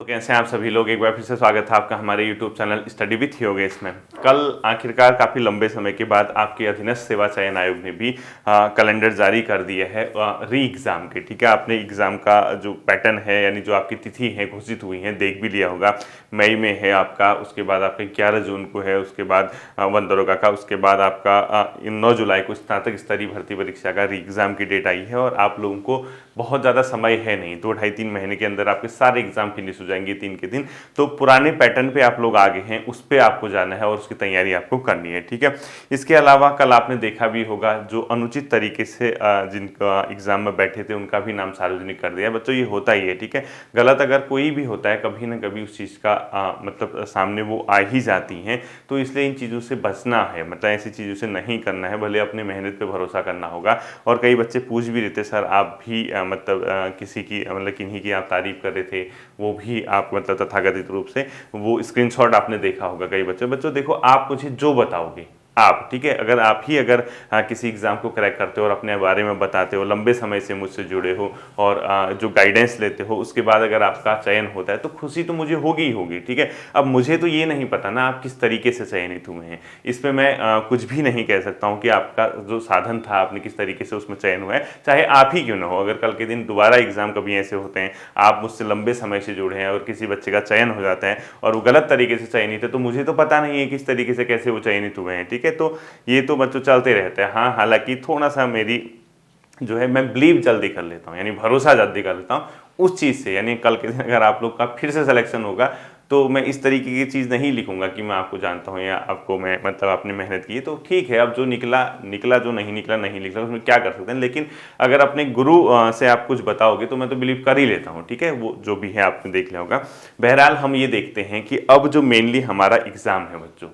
कैसे हैं आप सभी लोग। एक बार फिर से स्वागत है आपका हमारे YouTube channel study with Yogesh में। कल आखिरकार काफ़ी लंबे समय के बाद आपके अधीनस्थ सेवा चयन आयोग ने भी कैलेंडर जारी कर दिया है री एग्ज़ाम के। ठीक है, आपने एग्ज़ाम का जो पैटर्न है यानी जो आपकी तिथि है घोषित हुई है देख भी लिया होगा। मई में है आपका, उसके बाद आपका 11 जून को है, उसके बाद वन दरोगा का, उसके बाद आपका 9 जुलाई को स्नातक स्तरीय भर्ती परीक्षा का री एग्ज़ाम की डेट आई है। और आप लोगों को बहुत ज़्यादा समय है नहीं, 2-2.5-3 महीने के अंदर आपके सारे एग्जाम फिनिश हो जाएंगे 3 के दिन। तो पुराने पैटर्न पे आप लोग आगे हैं, उस पर आपको जाना है और उसकी तैयारी आपको करनी है। ठीक है, इसके अलावा कल आपने देखा भी होगा जो अनुचित तरीके से जिनका एग्जाम में बैठे थे उनका भी नाम सार्वजनिक कर दिया। बच्चों ये होता ही है, ठीक है, गलत अगर कोई भी होता है कभी ना कभी उस चीज़ का मतलब सामने वो आ ही जाती हैं। तो इसलिए इन चीज़ों से बचना है, मतलब ऐसी चीज़ों से नहीं करना है, भले अपनी मेहनत पे भरोसा करना होगा। और कई बच्चे पूछ भी रहे थे सर आप भी मतलब किसी की मतलब किन्हीं की आप तारीफ कर रहे थे, वो भी आप मतलब तथाकथित रूप से वो स्क्रीनशॉट आपने देखा होगा कई बच्चों देखो आप मुझे जो बताओगे आप, ठीक है, अगर आप ही अगर किसी एग्ज़ाम को क्रैक करते हो और अपने बारे में बताते हो, लंबे समय से मुझसे जुड़े हो और जो गाइडेंस लेते हो, उसके बाद अगर आपका चयन होता है तो खुशी तो मुझे होगी ही होगी। ठीक है, अब मुझे तो ये नहीं पता ना आप किस तरीके से चयनित हुए हैं, इस पर मैं कुछ भी नहीं कह सकता हूँ कि आपका जो साधन था आपने किस तरीके से उसमें चयन हुआ है, चाहे आप ही क्यों ना हो। अगर कल के दिन दोबारा एग्जाम कभी ऐसे होते हैं, आप मुझसे लंबे समय से जुड़े हैं और किसी बच्चे का चयन हो जाता है और वो गलत तरीके से चयनित है, तो मुझे तो पता नहीं है किस तरीके से कैसे वो चयनित हुए हैं। ठीक है, तो ये तो बच्चों चलते रहते हैं। हाँ, हालांकि थोड़ा सा मेरी जो है मैं बिलीव जल्दी कर लेता हूँ, यानी भरोसा जल्दी कर लेता हूँ उस चीज़ से। यानी कल के दिन अगर आप लोग का फिर से सिलेक्शन होगा तो मैं इस तरीके की चीज़ नहीं लिखूंगा कि मैं आपको जानता हूँ या आपको मैं मतलब आपने मेहनत की है तो ठीक है, अब जो निकला निकला, जो नहीं निकला नहीं निकला, उसमें क्या कर सकते हैं। लेकिन अगर अपने गुरु से आप कुछ बताओगे तो मैं तो बिलीव कर ही लेता हूँ। ठीक है, वो जो भी है आपने देख लिया होगा। बहरहाल हम ये देखते हैं कि अब जो मेनली हमारा एग्ज़ाम है बच्चों,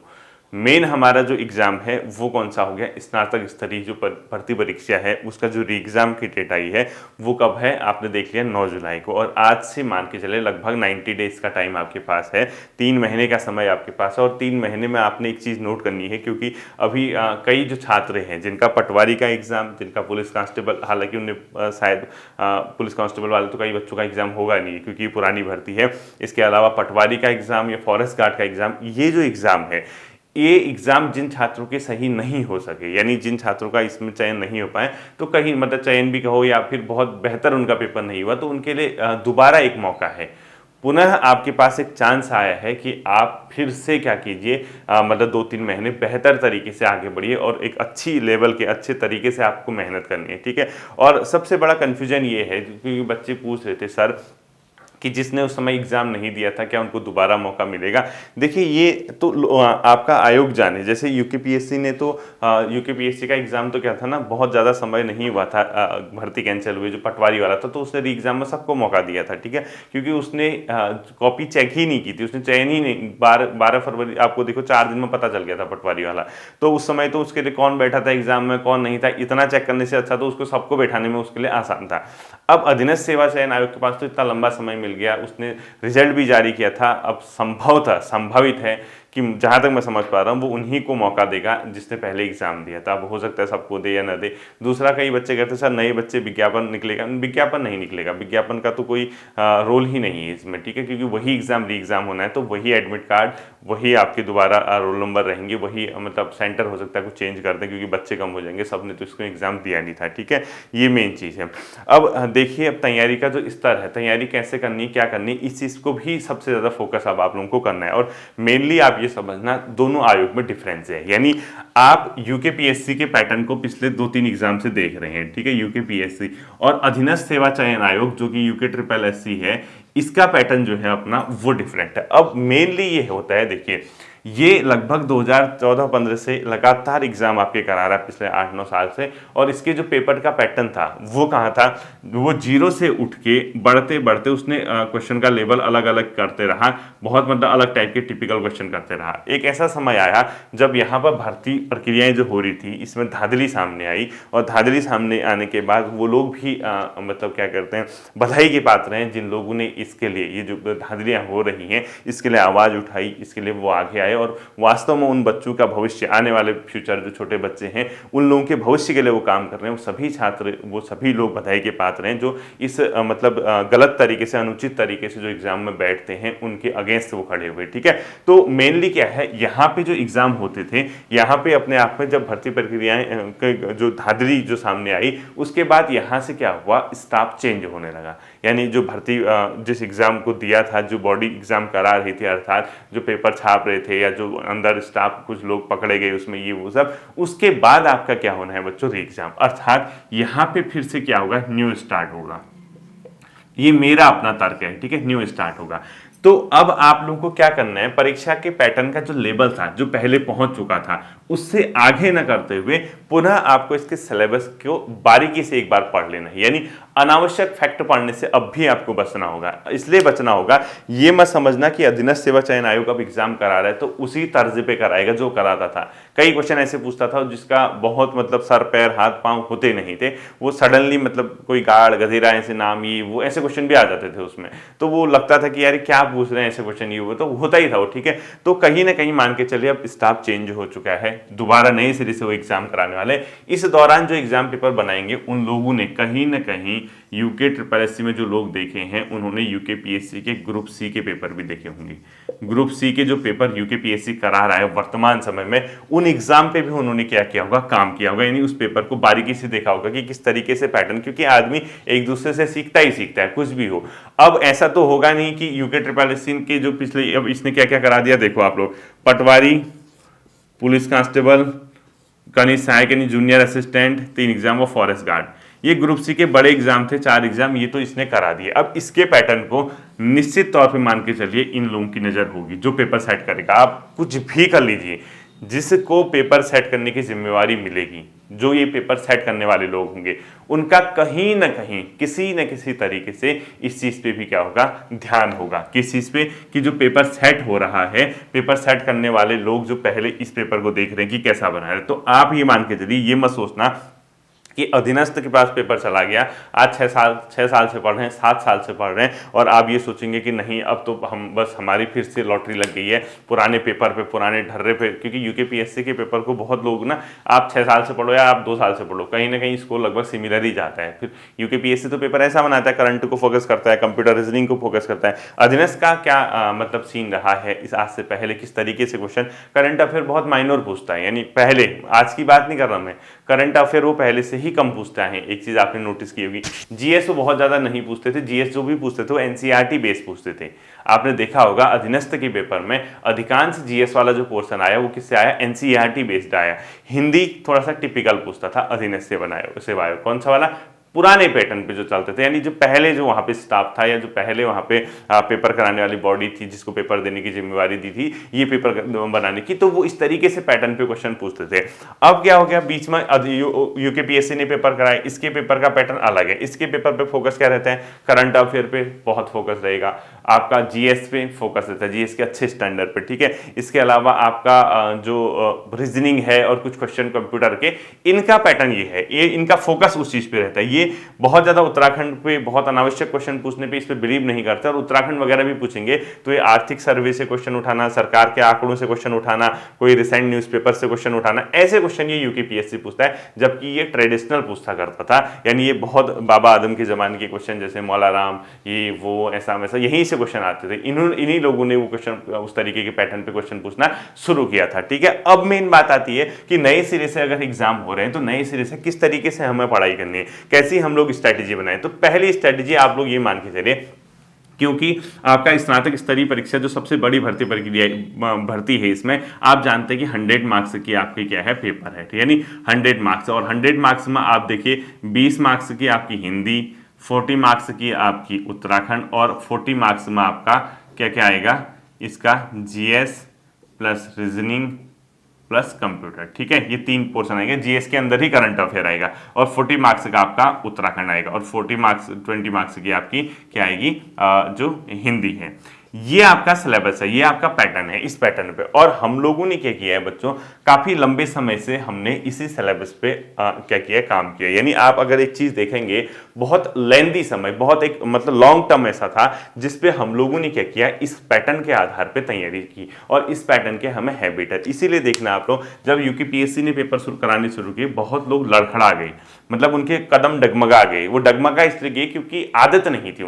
मेन हमारा जो एग्ज़ाम है वो कौन सा हो गया, स्नातक स्तरीय जो भर्ती परीक्षा है उसका जो री एग्ज़ाम की डेट आई है वो कब है, आपने देख लिया 9 जुलाई को। और आज से मान के चले लगभग 90 डेज का टाइम आपके पास है, 3 महीने का समय आपके पास है। और 3 महीने में आपने एक चीज़ नोट करनी है, क्योंकि अभी कई जो छात्र हैं जिनका पटवारी का एग्ज़ाम, जिनका पुलिस कांस्टेबल, हालांकि उन्हें शायद पुलिस कांस्टेबल वाले तो कई बच्चों का एग्ज़ाम होगा नहीं क्योंकि पुरानी भर्ती है। इसके अलावा पटवारी का एग्ज़ाम या फॉरेस्ट गार्ड का एग्ज़ाम, ये जो एग्ज़ाम है, ये एग्ज़ाम जिन छात्रों के सही नहीं हो सके, यानी जिन छात्रों का इसमें चयन नहीं हो पाए, तो कहीं मतलब चयन भी कहो या फिर बहुत बेहतर उनका पेपर नहीं हुआ, तो उनके लिए दोबारा एक मौका है, पुनः आपके पास एक चांस आया है कि आप फिर से क्या कीजिए, मतलब 2-3 महीने बेहतर तरीके से आगे बढ़िए और एक अच्छी लेवल के अच्छे तरीके से आपको मेहनत करनी है। ठीक है, और सबसे बड़ा कन्फ्यूजन ये है क्योंकि बच्चे पूछ रहे थे सर कि जिसने उस समय एग्जाम नहीं दिया था क्या उनको दोबारा मौका मिलेगा। देखिए ये तो आपका आयोग जाने, जैसे यूकेपीएससी ने तो यूकेपीएससी का एग्जाम तो क्या था ना, बहुत ज़्यादा समय नहीं हुआ था भर्ती कैंसिल हुई, जो पटवारी वाला था, तो उसने री एग्जाम में सबको मौका दिया था। ठीक है, क्योंकि उसने कॉपी चेक ही नहीं की थी, उसने चयन ही नहीं, 12 फरवरी आपको देखो 4 दिन में पता चल गया था पटवारी वाला। तो उस समय तो उसके लिए कौन बैठा था एग्जाम में कौन नहीं था, इतना चेक करने से अच्छा तो उसको सबको बैठाने में उसके लिए आसान था। अब अधीनस्थ सेवा चयन आयोग के पास तो इतना लंबा समय मिल गया, उसने रिजल्ट भी जारी किया था। अब संभावित है कि जहाँ तक मैं समझ पा रहा हूँ वो उन्हीं को मौका देगा जिसने पहले एग्जाम दिया था। अब हो सकता है सबको दे या ना दे। दूसरा, कई बच्चे कहते हैं सर नए बच्चे विज्ञापन निकलेगा, विज्ञापन नहीं निकलेगा, विज्ञापन का तो कोई रोल ही नहीं है इसमें। ठीक है, क्योंकि वही एग्जाम री एग्जाम होना है, तो वही एडमिट कार्ड, वही आपके दोबारा रोल नंबर रहेंगे, वही मतलब सेंटर हो सकता है कुछ चेंज कर दें क्योंकि बच्चे कम हो जाएंगे, सबने तो इसको एग्जाम दिया नहीं था। ठीक है, ये मेन चीज़ है। अब देखिए, अब तैयारी का जो स्तर है, तैयारी कैसे करनी है, क्या करनी है, इस चीज़ को भी सबसे ज़्यादा फोकस अब आप लोगों को करना है। और मेनली आप ये समझना दोनों आयोग में डिफरेंस है, यानी आप यूकेपीएससी के पैटर्न को पिछले 2-3 एग्जाम से देख रहे हैं। ठीक है, यूकेपीएससी और अधीनस्थ सेवा चयन आयोग जो कि यूके है, इसका पैटर्न जो है अपना वो डिफरेंट है। अब मेनली ये होता है, देखिए ये लगभग 2014-15 से लगातार एग्जाम आपके करा रहा है पिछले 8-9 साल से। और इसके जो पेपर का पैटर्न था वो कहाँ था, वो जीरो से उठ के बढ़ते बढ़ते उसने क्वेश्चन का लेवल अलग अलग करते रहा, बहुत मतलब अलग टाइप के टिपिकल क्वेश्चन करते रहा। एक ऐसा समय आया जब यहाँ पर भर्ती प्रक्रियाएं जो हो रही थी इसमें धांधली सामने आई, और धांधली सामने आने के बाद वो लोग भी मतलब क्या करते हैं, बधाई के पात्र हैं जिन लोगों ने इसके लिए, ये जो धांधलियाँ हो रही हैं इसके लिए आवाज़ उठाई, इसके लिए वो आगे आए है और वास्तव में उन बच्चों का भविष्य, आने वाले फ्यूचर जो छोटे बच्चे हैं उन लोगों के भविष्य के लिए वो काम कर रहे हैं, वो सभी छात्र, वो सभी लोग बधाई के पात्र हैं जो इस मतलब गलत तरीके से, अनुचित तरीके से जो एग्जाम में बैठते हैं उनके अगेंस्ट वो खड़े हुए। ठीक है, तो मेनली क्या है, यहाँ पे जो एग्जाम होते थे, यहाँ पे अपने आप में जब भर्ती प्रक्रियाएं जो धांधली जो सामने आई, उसके बाद यहाँ से क्या हुआ, स्टाफ चेंज होने लगा। यानी जो भर्ती जिस एग्जाम को दिया था, जो बॉडी एग्जाम करा रही थी, अर्थात जो पेपर छाप रहे थे या जो अंदर स्टाफ कुछ लोग पकड़े गए उसमें, ये वो सब, उसके बाद आपका क्या होना है बच्चों, री एग्जाम। अर्थात यहाँ पे फिर से क्या होगा, न्यू स्टार्ट होगा। ये मेरा अपना तर्क है, ठीक है, न्यू स्टार्ट होगा। तो अब आप लोगों को क्या करना है, परीक्षा के पैटर्न का जो लेवल था, जो पहले पहुंच चुका था, उससे आगे न करते हुए पुनः आपको इसके सिलेबस को बारीकी से एक बार पढ़ लेना है। यानी अनावश्यक फैक्ट पढ़ने से अब भी आपको बचना होगा। इसलिए बचना होगा, ये मत समझना कि अधीनस्थ सेवा चयन आयोग अब एग्जाम करा रहा है तो उसी तर्ज पे कराएगा जो कराता था। कई क्वेश्चन ऐसे पूछता था जिसका बहुत मतलब सर पैर हाथ पांव होते नहीं थे, वो सडनली मतलब कोई गाड़ गधेरा ऐसे नाम, ये वो ऐसे क्वेश्चन भी आ जाते थे उसमें, तो वो लगता था कि यार क्या पूछ रहे हैं ऐसे क्वेश्चन, ये वो तो होता ही था वो। ठीक है, तो कहीं ना कहीं मान के चलिए अब स्टाफ चेंज हो चुका है, दोबारा नए सिरे से वो एग्जाम कराने वाले। इस दौरान जो एग्जाम पेपर बनाएंगे उन लोगों ने कहीं ना कहीं यूके SSS में जो लोग देखे हैं, उन्होंने यूके PSC के ग्रुप सी के पेपर भी देखे होंगे। ग्रुप सी के जो पेपर यूके PSC करा रहा है वर्तमान समय में, उन एग्जाम पे भी उन्होंने क्या किया होगा, काम किया होगा। यानी उस पेपर को बारीकी से देखा होगा कि किस तरीके से पैटर्न, क्योंकि आदमी एक दूसरे से सीखता ही सीखता है, कुछ भी हो। अब ऐसा तो होगा नहीं कि यूके SSS के जो पिछले, अब इसने क्या क्या करा दिया देखो आप लोग, पटवारी, पुलिस कांस्टेबल, कनिष्ठ सहायक यानी जूनियर असिस्टेंट, 3 एग्जाम और फॉरेस्ट गार्ड, ये ग्रुप सी के बड़े एग्जाम थे, 4 एग्जाम, ये तो इसने करा दिए। अब इसके पैटर्न को निश्चित तौर पे मान के चलिए इन लोगों की नजर होगी जो पेपर सेट करेगा। आप कुछ भी कर लीजिए, जिसको पेपर सेट करने की जिम्मेवारी मिलेगी, जो ये पेपर सेट करने वाले लोग होंगे, उनका कहीं ना कहीं किसी न किसी तरीके से इस चीज पे भी क्या होगा, ध्यान होगा। किस चीज पे, कि जो पेपर सेट हो रहा है, पेपर सेट करने वाले लोग जो पहले इस पेपर को देख रहे हैं कि कैसा बना है। तो आप ये मान के चलिए, ये मत सोचना कि अधीनस्थ के पास पेपर चला गया, आज 6 साल से पढ़ रहे हैं, 7 साल से पढ़ रहे हैं, और आप ये सोचेंगे कि नहीं अब तो हम बस हमारी फिर से लॉटरी लग गई है पुराने पेपर पे, पुराने ढर्रे पे। क्योंकि यूके PSC के पेपर को बहुत लोग ना, आप 6 साल से पढ़ो या आप 2 साल से पढ़ो, कहीं ना कहीं इसको लगभग सिमिलर ही जाता है। फिर यूके PSC तो पेपर ऐसा बनाता है, करंट को फोकस करता है, कंप्यूटर रीजनिंग को फोकस करता है। अधीनस्थ का क्या मतलब सीन रहा है इस आज से पहले, किस तरीके से क्वेश्चन, करंट अफेयर बहुत माइनर पूछता है। यानी पहले, आज की बात नहीं कर रहा मैं, करंट अफेयर वो पहले से ही कम पूछता है। एक चीज आपने नोटिस की होगी, जीएस वो बहुत ज्यादा नहीं पूछते थे, जीएस जो भी पूछते थे वो एनसीईआरटी बेस पूछते थे। आपने देखा होगा अधीनस्थ के पेपर में अधिकांश जीएस वाला जो पोर्शन आया वो किससे आया, एनसीईआरटी बेस्ड आया। हिंदी थोड़ा सा टिपिकल पूछता था अधीनस्थ सेवा आयोग, कौन सा वाला, पुराने पैटर्न पे जो चलते थे। यानी जो पहले जो वहाँ पे स्टाफ था या जो पहले वहाँ पे पेपर कराने वाली बॉडी थी, जिसको पेपर देने की जिम्मेवारी दी थी ये पेपर बनाने की, तो वो इस तरीके से पैटर्न पे क्वेश्चन पूछते थे। अब क्या हो गया, बीच में यूके PSC ने पेपर कराए, इसके पेपर का पैटर्न अलग है। इसके पेपर पे फोकस क्या रहता है, करंट अफेयर पे बहुत फोकस रहेगा, आपका जीएस पे फोकस रहता है, जीएस के अच्छे स्टैंडर्ड पे। ठीक है, इसके अलावा आपका जो रीजनिंग है और कुछ क्वेश्चन कंप्यूटर के, इनका पैटर्न ये है, ये इनका फोकस उस चीज पे रहता है। ये बहुत ज्यादा उत्तराखंड पे बहुत अनावश्यक क्वेश्चन पूछने पे इस पे बिलीव नहीं करते, और उत्तराखंड वगैरह भी पूछेंगे तो ये आर्थिक सर्वे से क्वेश्चन उठाना, सरकार के आंकड़ों से क्वेश्चन उठाना, कोई रिसेंट न्यूज़पेपर से क्वेश्चन उठाना, ऐसे क्वेश्चन ये यूके PSC पूछता है। जबकि ये ट्रेडिशनल पूछता करता था, यानी ये बहुत बाबा आदम के जमाने के क्वेश्चन, जैसे मौला राम, ये वो ऐसा वैसा, यहीं से क्वेश्चन आते थे। इन्हीं लोगों ने वो क्वेश्चन उस तरीके के पैटर्न पे क्वेश्चन पूछना शुरू किया था। ठीक है, अब मेन बात आती है कि नए सिरे से अगर एग्जाम हो रहे हैं तो नए सिरे से किस तरीके से हमें पढ़ाई करनी है, कैसी हम लोग स्ट्रैटेजी बनाएं। तो पहली स्ट्रैटेजी आप लोग ये मान के चलिए, क्योंकि आपका स्नातक स्तरीय परीक्षा जो सबसे बड़ी भर्ती है, इसमें आप जानते हैं कि 100 मार्क्स की आपकी क्या है, पेपर है। यानी 100 मार्क्स, और 100 मार्क्स में आप देखिए 20 मार्क्स की आपकी हिंदी, 40 मार्क्स की आपकी उत्तराखंड, और 40 मार्क्स में आपका क्या क्या आएगा, इसका GS plus reasoning plus computer. ठीक है, ये 3 पोर्शन आएंगे, जीएस के अंदर ही करंट अफेयर आएगा, और 40 मार्क्स का आपका उत्तराखंड आएगा, और 20 मार्क्स की आपकी क्या आएगी, जो हिंदी है। ये आपका सिलेबस है, ये आपका पैटर्न है इस पैटर्न पे। और हम लोगों ने क्या किया है बच्चों, काफी लंबे समय से हमने इसी सिलेबस पे क्या किया है, काम किया। यानी आप अगर एक चीज देखेंगे, बहुत लेंदी समय, बहुत एक मतलब लॉन्ग टर्म ऐसा था जिसपे हम लोगों ने क्या किया, इस पैटर्न के आधार पे तैयारी की और इस पैटर्न के हमें हैबिट है। इसीलिए देखना आप लोग, जब यूपीपीएससी ने पेपर कराने शुरू किए, बहुत लोग लड़खड़ा गए, मतलब उनके कदम डगमगा गए। वो डगमगा इसलिए गए क्योंकि आदत नहीं थी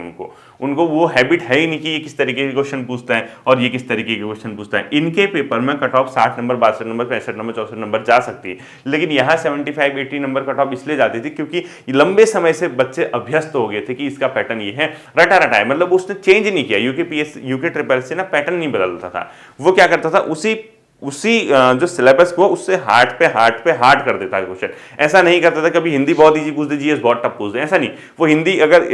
उनको वो हैबिट है ही नहीं कि ये किस तरीके के क्वेश्चन पूछता है और ये किस तरीके के क्वेश्चन पूछता है। इनके पेपर में cut off 60 number, 62 number, 65 number, 64 number जा सकती है, लेकिन यहाँ 75 80 नंबर कट ऑफ इसलिए जाती थी क्योंकि लंबे समय से बच्चे अभ्यस्त हो गए थे कि इसका पैटर्न ये है, रटा रटा है। मतलब उसने चेंज नहीं किया, यूके ट्रिपल सी ना पैटर्न नहीं बदलता था। वो क्या करता था, उसी जो सिलेबस को उससे हार्ड पे हार्ड कर देता है क्वेश्चन। ऐसा नहीं करता था कभी हिंदी बहुत इजी पूछ दे, जीएस बहुत टफ पूछ दे, ऐसा नहीं। वो हिंदी अगर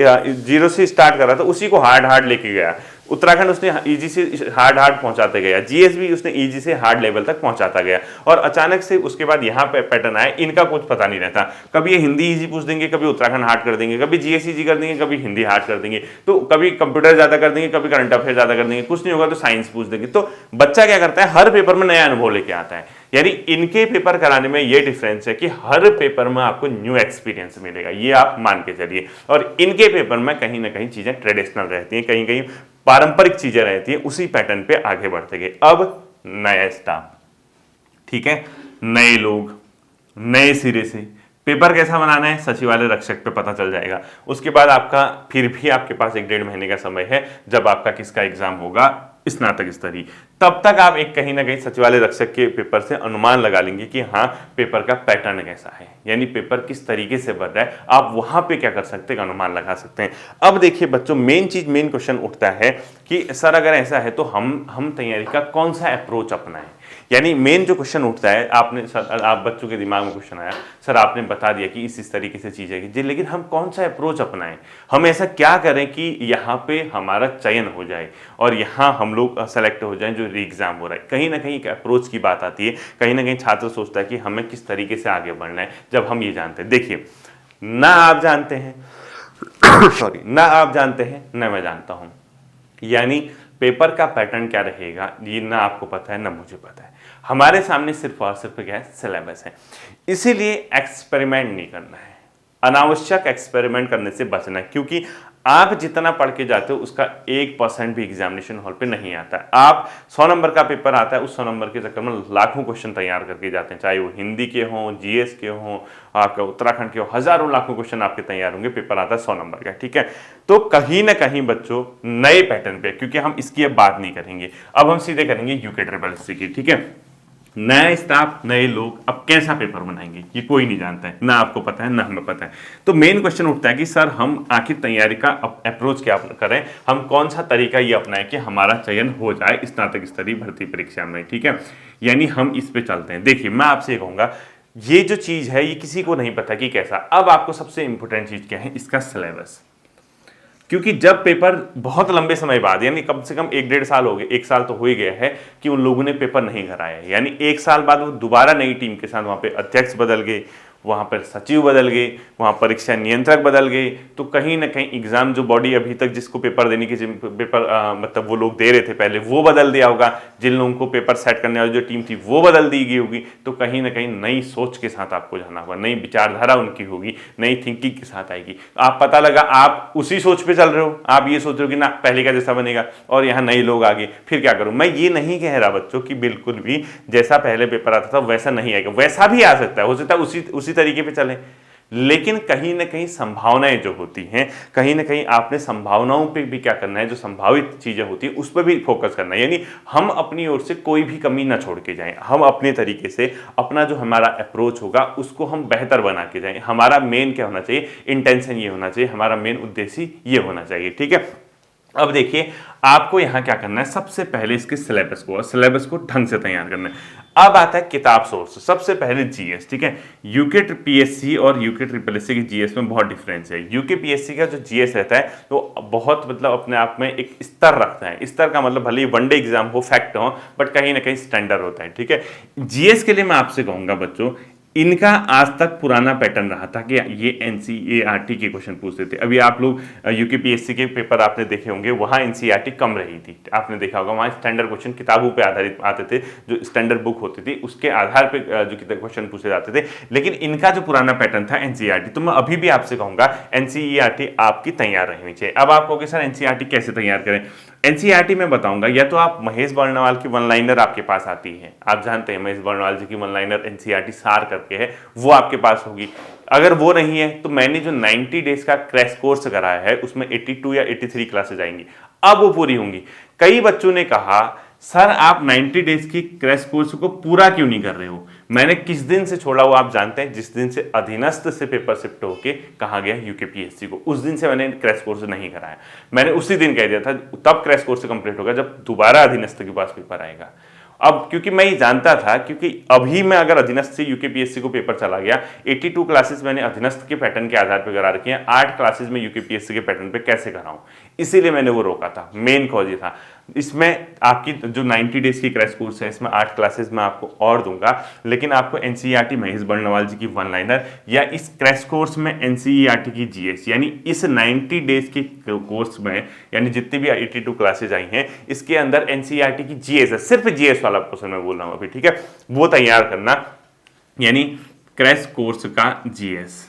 0 से स्टार्ट कर रहा था, उसी को हार्ड लेके गया। उत्तराखंड उसने इजी से हार्ड पहुंचाते गया, जीएस भी उसने इजी से हार्ड लेवल तक पहुंचाता गया। और अचानक से उसके बाद यहाँ पे पैटर्न आया, इनका कुछ पता नहीं रहता। कभी ये हिंदी इजी पूछ देंगे, कभी उत्तराखंड हार्ड कर देंगे, कभी जीएस इजी कर देंगे, कभी हिंदी हार्ड कर देंगे, तो कभी कंप्यूटर ज्यादा कर देंगे, कभी करंट अफेयर ज्यादा कर देंगे, कुछ नहीं होगा तो साइंस पूछ देंगे। तो बच्चा क्या करता है, हर पेपर में नया अनुभव लेके आता है। यानी इनके पेपर कराने में ये डिफरेंस है कि हर पेपर में आपको न्यू एक्सपीरियंस मिलेगा, ये आप मान के चलिए। और इनके पेपर में कहीं ना कहीं चीजें ट्रेडिशनल रहती हैं, कहीं कहीं पारंपरिक चीजें रहती हैं, उसी पैटर्न पे आगे बढ़ते गए। अब नया स्टाफ, ठीक है, नए लोग, नए सिरे से पेपर कैसा बनाना है, सचिवालय रक्षक पे पता चल जाएगा। उसके बाद आपका फिर भी आपके पास 1 डेढ़ महीने का समय है, जब आपका किसका एग्जाम होगा, स्नातक स्तरीय। तब तक आप एक कहीं ना कहीं सचिवालय रक्षक के पेपर से अनुमान लगा लेंगे कि हाँ पेपर का पैटर्न कैसा है, यानी पेपर किस तरीके से बन रहा है। आप वहां पे क्या कर सकते हैं, अनुमान लगा सकते हैं। अब देखिए बच्चों, मेन क्वेश्चन उठता है कि सर अगर ऐसा है तो हम तैयारी का कौन सा अप्रोच अपनाएं। यानी मेन जो क्वेश्चन उठता है, आप बच्चों के दिमाग में क्वेश्चन आया, सर आपने बता दिया कि इस तरीके से चीज है जी, लेकिन हम कौन सा अप्रोच अपनाएं, हम ऐसा क्या करें कि यहाँ पे हमारा चयन हो जाए और यहाँ हम लोग सेलेक्ट हो जाएं जो एग्जाम हो रहा है। कहीं ना कहीं एक अप्रोच की बात आती है, कहीं ना कहीं छात्र सोचता है कि हमें किस तरीके से आगे बढ़ना है। जब हम ये जानते हैं, देखिए ना आप जानते हैं सॉरी, ना आप जानते हैं ना मैं जानता हूं, यानी पेपर का पैटर्न क्या रहेगा ये ना आपको पता है ना मुझे पता है। हमारे सामने सिर्फ और सिर्फ क्या है, सिलेबस है। इसीलिए एक्सपेरिमेंट नहीं करना है, अनावश्यक एक्सपेरिमेंट करने से बचना है, क्योंकि आप जितना पढ़ के जाते हो उसका 1% भी एग्जामिनेशन हॉल पे नहीं आता है। आप 100 नंबर का पेपर आता है, उस 100 नंबर के चक्कर में लाखों क्वेश्चन तैयार करके जाते हैं, चाहे वो हिंदी के हों, जीएस के हों, आपका उत्तराखंड के हो, हजारों लाखों क्वेश्चन आपके तैयार होंगे, पेपर आता है 100 नंबर का, ठीक है। तो कहीं ना कहीं बच्चों नए पैटर्न पे, क्योंकि हम इसकी अब बात नहीं करेंगे, अब हम सीधे करेंगे यूके ट्रिपल एससी की, ठीक है। नया स्टाफ, नए लोग, अब कैसा पेपर बनाएंगे ये कोई नहीं जानता है, ना आपको पता है ना हमें पता है। तो मेन क्वेश्चन उठता है कि सर हम आखिर तैयारी का अप्रोच क्या करें, हम कौन सा तरीका ये अपनाएं कि हमारा चयन हो जाए स्नातक स्तरीय भर्ती परीक्षा में, ठीक है। यानी हम इस पे चलते हैं। देखिए मैं आपसे कहूंगा, ये जो चीज है ये किसी को नहीं पता कि कैसा। अब आपको सबसे इंपॉर्टेंट चीज क्या है, इसका सिलेबस। क्योंकि जब पेपर बहुत लंबे समय बाद, यानी कम से कम 1 डेढ़ साल हो गए, 1 साल तो हो ही गया है कि उन लोगों ने पेपर नहीं कराया, यानी 1 साल बाद वो दोबारा नई टीम के साथ वहां पे अध्यक्ष बदल गए, वहाँ पर सचिव बदल गए, वहाँ परीक्षा नियंत्रक बदल गए। तो कहीं ना कहीं एग्जाम जो बॉडी अभी तक जिसको पेपर देने की पेपर मतलब वो लोग दे रहे थे पहले, वो बदल दिया होगा। जिन लोगों को पेपर सेट करने वाली जो टीम थी वो बदल दी गई होगी। तो कहीं ना कहीं नई सोच के साथ आपको जाना होगा, नई विचारधारा उनकी होगी, नई थिंकिंग के साथ आएगी। आप पता लगा आप उसी सोच पे चल रहे हो, आप ये सोच रहे हो कि ना पहले का जैसा बनेगा और यहाँ नए लोग आगे, फिर क्या करूँ। मैं ये नहीं कह रहा बच्चों कि बिल्कुल भी जैसा पहले पेपर आता था वैसा नहीं आएगा, वैसा भी आ सकता है, हो सकता है उसी तरीके पे चले। लेकिन कहीं ना कहीं संभावनाएं जो होती हैं, कहीं ना कहीं आपने संभावनाओं पे भी क्या करना है, जो संभावित चीजें होती हैं उस पर भी फोकस करना है। यानी हम अपनी ओर से कोई भी कमी ना छोड़ के जाएं, हम अपने तरीके से अपना जो हमारा अप्रोच होगा उसको हम बेहतर बना के जाएं। हमारा मेन क्या होना चाहिए, इंटेंशन ये होना चाहिए, हमारा मेन उद्देश्य ये होना चाहिए, ठीक है। अब देखिए आपको यहां क्या करना है, सबसे पहले इसके सिलेबस को ढंग से तैयार करना है। अब आता है किताब सोर्स, सबसे पहले जीएस, ठीक है। यूके पीएससी और यूके ट्रिपल एससी की जीएस में बहुत डिफरेंस है। यूके पीएससी का जो जीएस रहता है तो बहुत मतलब अपने आप में एक स्तर रखता है। स्तर का मतलब भले ही वनडे एग्जाम हो, फैक्ट हो, बट कहीं ना कहीं स्टैंडर्ड होता है, ठीक है। जीएस के लिए मैं आपसे कहूंगा बच्चों, इनका आज तक पुराना पैटर्न रहा था कि ये एनसीईआरटी के क्वेश्चन पूछते थे। अभी आप लोग यूकेपीएससी के पेपर आपने देखे होंगे, वहाँ एनसीईआरटी कम रही थी, आपने देखा होगा। वहाँ स्टैंडर्ड क्वेश्चन किताबों पे आधारित आते थे, जो स्टैंडर्ड बुक होती थी उसके आधार पे जो क्वेश्चन पूछे जाते थे। लेकिन इनका जो पुराना पैटर्न था एनसीईआरटी, तो मैं अभी भी आपसे कहूँगा एनसीईआरटी आपकी तैयार रहनी चाहिए। अब आप कहोगे सर एनसीईआरटी कैसे तैयार करें? एनसीईआरटी में बताऊंगा, या तो आप महेश बर्णवाल की वन लाइनर आपके पास आती है, आप जानते हैं महेश बर्णवाल जी की वन लाइनर एनसीईआरटी सार करके है, वो आपके पास होगी। अगर वो नहीं है तो मैंने जो 90 डेज का क्रैश कोर्स कराया है उसमें 82 या 83 क्लासेज आएंगी, अब वो पूरी होंगी। कई बच्चों ने कहा सर आप 90 डेज की क्रैश कोर्स को पूरा क्यों नहीं कर रहे हो? मैंने किस दिन से छोड़ा वो आप जानते हैं? जिस दिन से अधीनस्थ से पेपर शिफ्ट होके कहा गया यूकेपीएससी को, उस दिन से मैंने क्रैश कोर्स नहीं कराया। मैंने उसी दिन कह दिया था तब क्रैश कोर्स कंप्लीट होगा जब दोबारा अधीनस्थ के पास पेपर आएगा। अब क्योंकि मैं ये जानता था, क्योंकि अभी मैं अगर अधीनस्थ से यूकेपीएससी को पेपर चला गया, 82 क्लासेस मैंने अधीनस्थ के पैटर्न के आधार पर करा रखी हैं, 8 क्लासेस में यूकेपीएससी के पैटर्न पे कैसे कराऊं, इसीलिए मैंने वो रोका था। मेन कॉज ये था। इसमें आपकी जो 90 डेज की क्रैश कोर्स है, इसमें 8 क्लासेस मैं आपको और दूंगा, लेकिन आपको एनसीईआरटी महेश बर्णवाल जी की वन लाइनर या इस क्रैश कोर्स में एनसीईआरटी की जीएस, यानी इस 90 डेज के कोर्स में, यानी जितनी भी 82 क्लासेज आई हैं इसके अंदर एनसीईआरटी की जीएस है, सिर्फ जीएस वाला क्वेश्चन मैं बोल रहा हूं अभी, ठीक है, वो तैयार करना। यानी क्रैश कोर्स का जीएस,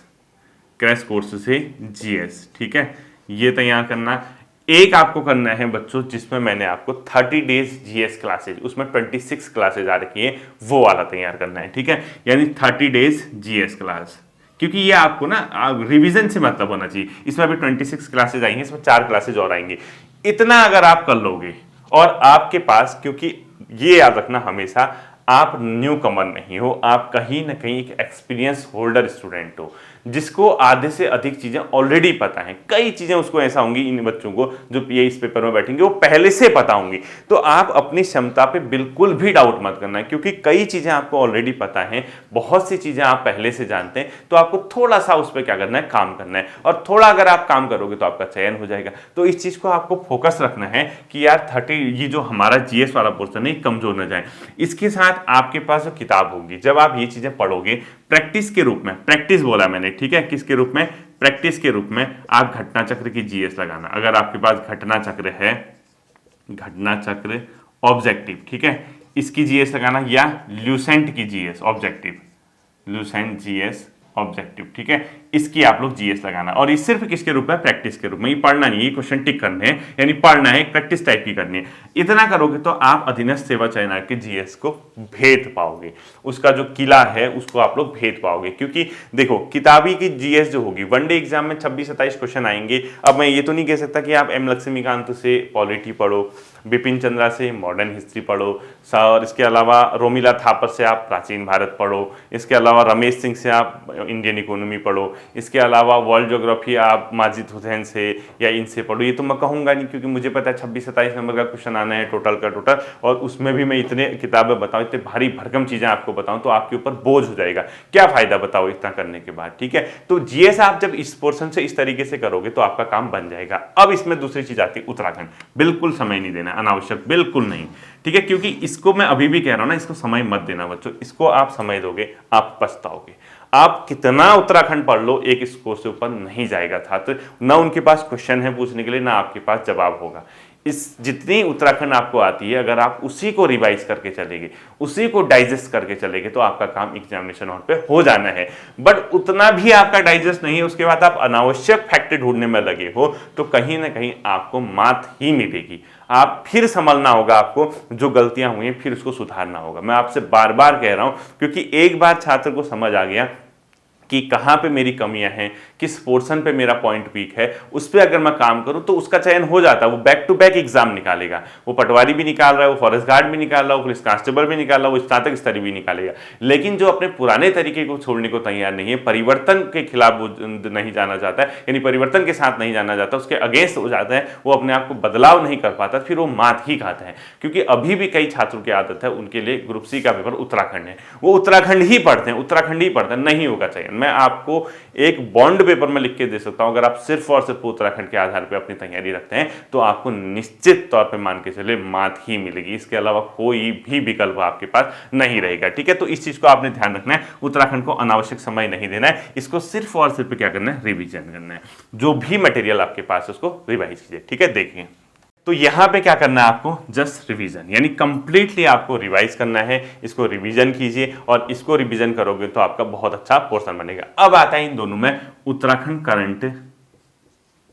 क्रैश कोर्स से जीएस, ठीक है, ये तैयार करना। एक आपको करना है बच्चों जिसमें मैंने आपको 30 डेज जीएस क्लासेज, उसमें 26 क्लासेज आ रखी है, वो वाला तैयार करना है, ठीक है, यानी 30 डेज जीएस क्लास। क्योंकि ये आपको ना रिवीजन से मतलब होना चाहिए। इसमें अभी 26 क्लासेज आई हैं, इसमें 4 क्लासेज और आएंगे। इतना अगर आप कर लोगे और आपके पास, क्योंकि ये याद रखना हमेशा, आप न्यू कमर नहीं हो, आप कहीं ना कहीं एक एक्सपीरियंस होल्डर स्टूडेंट हो, जिसको आधे से अधिक चीजें ऑलरेडी पता हैं। कई चीजें उसको ऐसा होंगी, इन बच्चों को जो पीए इस पेपर में बैठेंगे वो पहले से पता होंगी। तो आप अपनी क्षमता पे बिल्कुल भी डाउट मत करना है, क्योंकि कई चीजें आपको ऑलरेडी पता हैं, बहुत सी चीजें आप पहले से जानते हैं। तो आपको थोड़ा सा उस पर क्या करना है, काम करना है, और थोड़ा अगर आप काम करोगे तो आपका चयन हो जाएगा। तो इस चीज को आपको फोकस रखना है कि यार 30, ये जो हमारा जीएस वाला पोर्शन है कमजोर न जाए। इसके साथ आपके पास जो किताब होगी, जब आप ये चीजें पढ़ोगे प्रैक्टिस के रूप में, प्रैक्टिस बोला मैंने, ठीक है, किसके रूप में? प्रैक्टिस के रूप में आप घटना चक्र की जीएस लगाना। अगर आपके पास घटना चक्र है, घटना चक्र ऑब्जेक्टिव, ठीक है, इसकी जीएस लगाना, या ल्यूसेंट की GS objective, Lucent GS objective, ठीक है, इसकी आप लोग जीएस लगाना। और ये सिर्फ किसके रूप में? प्रैक्टिस के रूप में। ये पढ़ना नहीं, ये क्वेश्चन टिक करने हैं, यानी पढ़ना है, प्रैक्टिस टाइप की करनी है। इतना करोगे तो आप अधीनस्थ सेवा चयन आयोग के जीएस को भेद पाओगे, उसका जो किला है उसको आप लोग भेद पाओगे। क्योंकि देखो, किताबी की जीएस जो होगी, वनडे एग्जाम में 26-27 क्वेश्चन आएंगे। अब मैं ये तो नहीं कह सकता कि आप एम लक्ष्मीकांत से पॉलिटी पढ़ो, बिपिन चंद्रा से मॉडर्न हिस्ट्री पढ़ो, और इसके अलावा रोमिला थापर से आप प्राचीन भारत पढ़ो, इसके अलावा रमेश सिंह से आप इंडियन इकोनॉमी पढ़ो, इसके अलावा वर्ल्ड ज्योग्राफी आप माजिद हुसैन से या इनसे पढ़ो। ये तो मैं कहूँगा नहीं, क्योंकि मुझे पता है 26-27 नंबर का क्वेश्चन आना है टोटल का टोटल, और उसमें भी मैं इतने किताबें बताऊँ, इतने भारी भरकम चीज़ें आपको बताऊँ तो आपके ऊपर बोझ हो जाएगा। क्या फ़ायदा बताओ इतना करने के बाद, ठीक है। तो जीएस आप जब इस पोर्शन से इस तरीके से करोगे तो आपका काम बन जाएगा। अब इसमें दूसरी चीज़ आती है उत्तराखंड। बिल्कुल समय नहीं देना, अनावश्यक बिल्कुल नहीं, ठीक है, क्योंकि इसको मैं अभी भी कह रहा हूं ना, इसको समय मत देना बच्चों। इसको आप समय दोगे आप पछताओगे। आप कितना उत्तराखंड पढ़ लो, एक स्कोर से ऊपर नहीं जाएगा छात्र। ना उनके पास क्वेश्चन है पूछने के लिए, ना आपके पास जवाब होगा। इस जितनी उत्तराखंड आपको आती है, अगर आप उसी को रिवाइज करके चलेंगे, उसी को डाइजेस्ट करके चलेंगे, तो आपका काम एग्जामिनेशन हॉल पे हो जाना है। बट उतना भी आपका डाइजेस्ट नहीं है, उसके बाद आप अनावश्यक फैक्ट ढूंढने में लगे हो, तो कहीं ना कहीं आपको मात ही मिलेगी। आप फिर संभलना होगा, आपको जो गलतियां हुई हैं फिर उसको सुधारना होगा। मैं आपसे बार बार कह रहा हूं, क्योंकि एक बार छात्र को समझ आ गया कि कहाँ पे मेरी कमियां हैं, किस पोर्शन पे मेरा पॉइंट वीक है, उस पर अगर मैं काम करूं तो उसका चयन हो जाता है। वो बैक टू बैक एग्जाम निकालेगा, वो पटवारी भी निकाल रहा है, वो फॉरेस्ट गार्ड भी निकाल रहा है, वो पुलिस कांस्टेबल भी निकाल रहा है, वो स्नातक स्तरीय भी निकालेगा। लेकिन जो अपने पुराने तरीके को छोड़ने को तैयार नहीं है, परिवर्तन के खिलाफ वो नहीं जाना चाहता है, यानी परिवर्तन के साथ नहीं जाना चाहता, उसके अगेंस्ट हो जाता है, वो अपने आप को बदलाव नहीं कर पाता, फिर वो मात ही खाता है। क्योंकि अभी भी कई छात्रों की आदत है, उनके लिए ग्रुप सी का पेपर उत्तराखंड है, वो उत्तराखंड ही पढ़ते हैं, उत्तराखंड ही पढ़ते हैं, नहीं होगा चयन। क्वेश्चन मैं आपको एक बॉन्ड पेपर में लिख के दे सकता हूं। अगर आप सिर्फ और सिर्फ उत्तराखंड के आधार पर अपनी तैयारी रखते हैं तो आपको निश्चित तौर पर मान के चले मात ही मिलेगी, इसके अलावा कोई भी विकल्प आपके पास नहीं रहेगा। ठीक है, तो इस चीज को आपने ध्यान रखना है, उत्तराखंड को अनावश्यक समय नहीं देना है, इसको सिर्फ और सिर्फ क्या करना है, रिवीजन करना है। जो भी मटेरियल आपके पास है उसको रिवाइज कीजिए। ठीक है, देखिए तो यहां पे क्या करना है आपको, जस्ट रिवीजन, यानी कंप्लीटली आपको रिवाइज करना है, इसको रिवीजन कीजिए और इसको रिवीजन करोगे तो आपका बहुत अच्छा पोर्शन बनेगा। अब आता है इन दोनों में उत्तराखंड करंट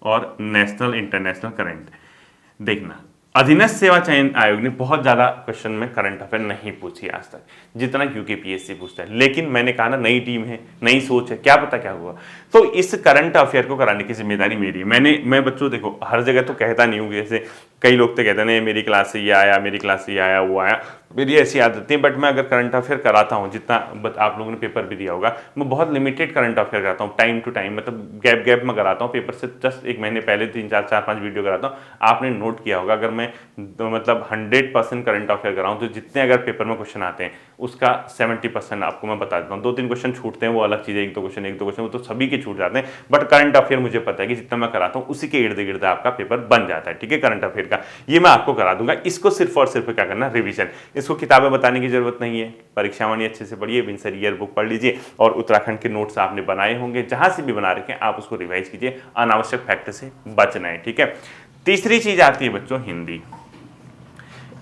और नेशनल इंटरनेशनल करंट। देखना, अधीनस्थ सेवा चयन आयोग ने बहुत ज्यादा क्वेश्चन में करंट अफेयर नहीं पूछी आज तक जितना यूकेपीएससी पूछता है, लेकिन मैंने कहा ना नई टीम है, नई सोच है, क्या पता क्या हुआ। तो इस करंट अफेयर को कराने की जिम्मेदारी मेरी है। मैं बच्चों देखो हर जगह तो कहता नहीं हूँ, जैसे कई लोग तो कहते हैं मेरी क्लास से ये आया, मेरी क्लास से ये आया, वो आया, मेरी ऐसी आदत है। बट मैं अगर करंट अफेयर कराता हूँ, जितना आप लोगों ने पेपर भी दिया होगा, मैं बहुत लिमिटेड करंट अफेयर कराता हूँ, टाइम टू टाइम, मतलब गैप गैप में कराता हूँ, पेपर से जस्ट एक महीने पहले 3-4-5 वीडियो कराता हूँ। आपने नोट किया होगा, अगर मैं मतलब 100% करंट अफेयर कराऊँ तो जितने अगर पेपर में क्वेश्चन आते हैं उसका 70% आपको मैं बता देता हूँ। 2-3 क्वेश्चन छूटते हैं वो अलग चीज़ है, 1-2 क्वेश्चन वो तो सभी के छूट जाते हैं, बट करंट अफेयर मुझे पता है कि जितना मैं कराता हूँ उसी के इर्द गिर्द आपका पेपर बन जाता है। ठीक है, करंट अफेयर का ये मैं आपको करा दूंगा। इसको सिर्फ और सिर्फ क्या करना, रिवीजन। इसको किताबें बताने की जरूरत नहीं है, परीक्षावाणी अच्छे से पढ़िए, विंसर ईयर बुक पढ़ लीजिए और उत्तराखंड के नोट्स आपने बनाए होंगे, जहां से भी बना रखे हैं आप उसको रिवाइज कीजिए, अनावश्यक फैक्टर से बचना है। ठीक है, तीसरी चीज आती है बच्चों हिंदी,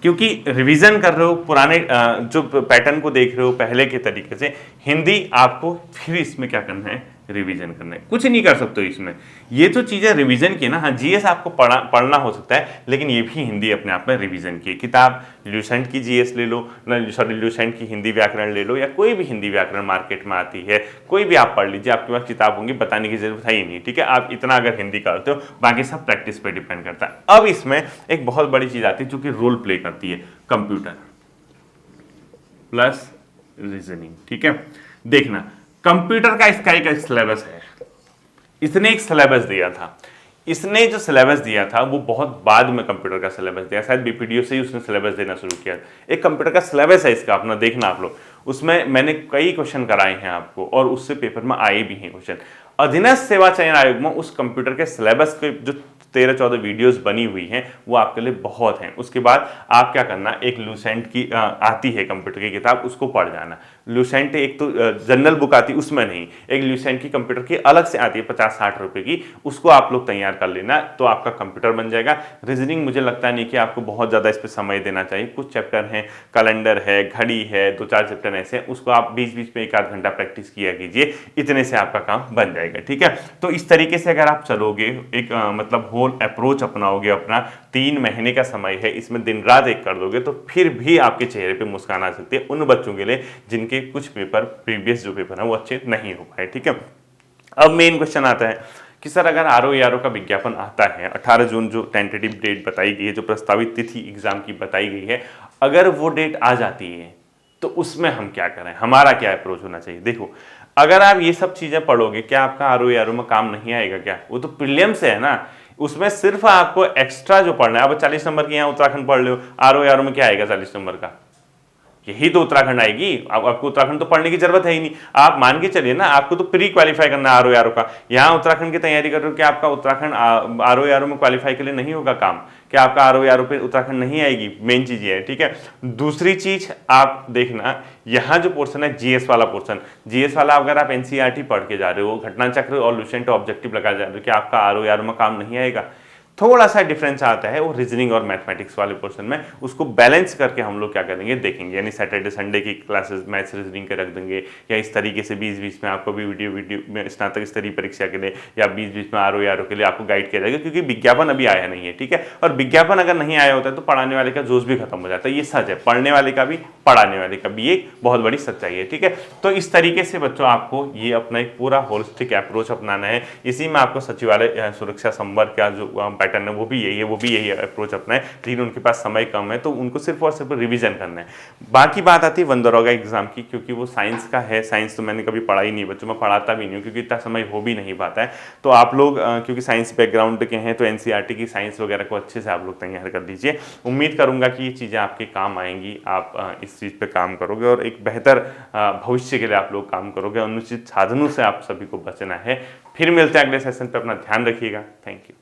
क्योंकि रिवीजन कर रहे हो, पुराने जो पैटर्न को देख रहे हो पहले के तरीके से, हिंदी आपको फिर इसमें क्या करना है, रिवीजन करना है। कुछ नहीं कर सकते हो इसमें, ये तो चीजें रिवीजन की ना। हाँ, जीएस आपको पढ़ना हो सकता है, लेकिन ये भी हिंदी अपने आप में रिवीजन की किताब, ल्यूसेंट की जीएस ले लो, सॉरी ल्यूसेंट की हिंदी व्याकरण ले लो, या कोई भी हिंदी व्याकरण मार्केट में आती है, कोई भी आप पढ़ लीजिए, आपके पास किताब होंगी, बताने की जरूरत है ही नहीं। ठीक है, आप इतना अगर हिंदी करते हो, बाकी सब प्रैक्टिस पे डिपेंड करता है। अब इसमें एक बहुत बड़ी चीज आती है जो कि रोल प्ले करती है, कंप्यूटर प्लस रीजनिंग। ठीक है, देखना कंप्यूटर का इसका एक सिलेबस है, इसने एक सिलेबस दिया था, इसने जो सिलेबस दिया था वो बहुत बाद में कंप्यूटर का सिलेबस दिया, शायद बीपीडीओ से ही उसने सिलेबस देना शुरू किया। एक कंप्यूटर का सिलेबस है इसका, अपना देखना आप लोग, उसमें मैंने कई क्वेश्चन कराए हैं आपको और उससे पेपर में आए भी हैं क्वेश्चन। अधीनस्थ सेवा चयन आयोग में उस कंप्यूटर के सिलेबस के जो 13-14 वीडियोस बनी हुई हैं वो आपके लिए बहुत हैं। उसके बाद आप क्या करना, एक लूसेंट की आती है कंप्यूटर की किताब, उसको पढ़ जाना। लूसेंट एक तो जनरल बुक आती है, उसमें नहीं, एक लूसेंट की कंप्यूटर की अलग से आती है 50-60 रुपए की, उसको आप लोग तैयार कर लेना, तो आपका कंप्यूटर बन जाएगा। रीजनिंग मुझे लगता नहीं कि आपको बहुत ज़्यादा इस पर समय देना चाहिए, कुछ चैप्टर हैं, कैलेंडर है, घड़ी है, 2-4 चैप्टर ऐसे हैं, उसको आप बीच-बीच में 1-8 घंटा प्रैक्टिस किया कीजिए, इतने से आपका काम बन जाएगा। ठीक है, तो इस तरीके से अगर आप चलोगे, एक मतलब होल अप्रोच अपनाओगे, अपना 3 महीने का समय है, इसमें दिन रात एक कर दोगे तो फिर भी आपके चेहरे पे मुस्कान आ सकती है, उन बच्चों के लिए जिनके कुछ पेपर प्रीवियस जो पेपर है वो अच्छे नहीं हो पाए। ठीक है, अब मेन क्वेश्चन आता है कि सर अगर आरओ का विज्ञापन आता है, 18 जून जो टेंटेटिव डेट बताई गई है, जो प्रस्तावित तिथि एग्जाम की बताई गई है, अगर वो डेट आ जाती है तो उसमें हम क्या करें, हमारा क्या अप्रोच होना चाहिए। देखो, अगर आप ये सब चीजें पढ़ोगे, क्या आपका आरओ में काम नहीं आएगा क्या? वो तो प्रीलियम से है ना, उसमें सिर्फ आपको एक्स्ट्रा जो पढ़ना है। अब 40 नंबर की यहाँ उत्तराखंड पढ़ लो, आरओ में क्या आएगा 40 नंबर का? यही तो उत्तराखंड आएगी। आपको उत्तराखंड तो पढ़ने की जरूरत है ही नहीं, आप मान के चलिए ना, आपको तो प्री क्वालिफाई करना है आरओ का। यहाँ उत्तराखंड की तैयारी कर रहे हो, क्या आपका उत्तराखंड आरओ में क्वालिफाई के लिए नहीं होगा काम? क्या आपका आरओ पे उत्तराखंड नहीं आएगी? मेन चीज ये है। ठीक है, दूसरी चीज आप देखना, यहाँ जो पोर्शन है जीएस वाला पोर्शन, जीएस वाला अगर आप एनसीईआरटी पढ़ के जा रहे हो, घटना चक्र और लूसेंट ऑब्जेक्टिव लगा जा रहे हो, क्या आपका आरओ में काम नहीं आएगा? थोड़ा सा डिफरेंस आता है वो रीजनिंग और मैथमेटिक्स वाले पोर्शन में, उसको बैलेंस करके हम लोग क्या करेंगे देखेंगे, यानी सैटरडे संडे की क्लासेस मैथ्स रीजनिंग के रख देंगे, या इस तरीके से बीच-बीच में आपको भी वीडियो में स्नातक स्तरीय परीक्षा के लिए या बीच-बीच में आरओ के लिए आपको गाइड किया जाएगा, क्योंकि विज्ञापन अभी आया नहीं है। ठीक है, और विज्ञापन अगर नहीं आया होता है तो पढ़ाने वाले का जोश भी खत्म हो जाता है, ये सच है, पढ़ने वाले का भी पढ़ाने वाले का भी एक बहुत बड़ी सच्चाई है। ठीक है, तो इस तरीके से बच्चों आपको ये अपना एक पूरा होलिस्टिक अप्रोच अपनाना है। इसी में आपको सचिवालय सुरक्षा संवर्ग का जो पैटर्न है वो भी यही है, वो भी यही अप्रोच अपनाए, लेकिन उनके पास समय कम है तो उनको सिर्फ और सिर्फ रिवीजन करना है। बाकी बात आती है वन दरोगा एग्जाम की, क्योंकि वो साइंस का है, साइंस तो मैंने कभी पढ़ा ही नहीं बच्चों, मैं पढ़ाता भी नहीं हूँ क्योंकि इतना समय हो भी नहीं पाता है। तो आप लोग क्योंकि साइंस बैकग्राउंड के हैं तो एनसीईआरटी की साइंस वगैरह को अच्छे से आप लोग तैयार कर लीजिए। उम्मीद करूंगा कि ये चीज़ें आपके काम आएंगी, आप इस चीज़ पे काम करोगे और एक बेहतर भविष्य के लिए आप लोग काम करोगे। अनुचित साधनों से आप सभी को बचना है। फिर मिलते हैं अगले सेशन पे, अपना ध्यान रखिएगा। Thank you.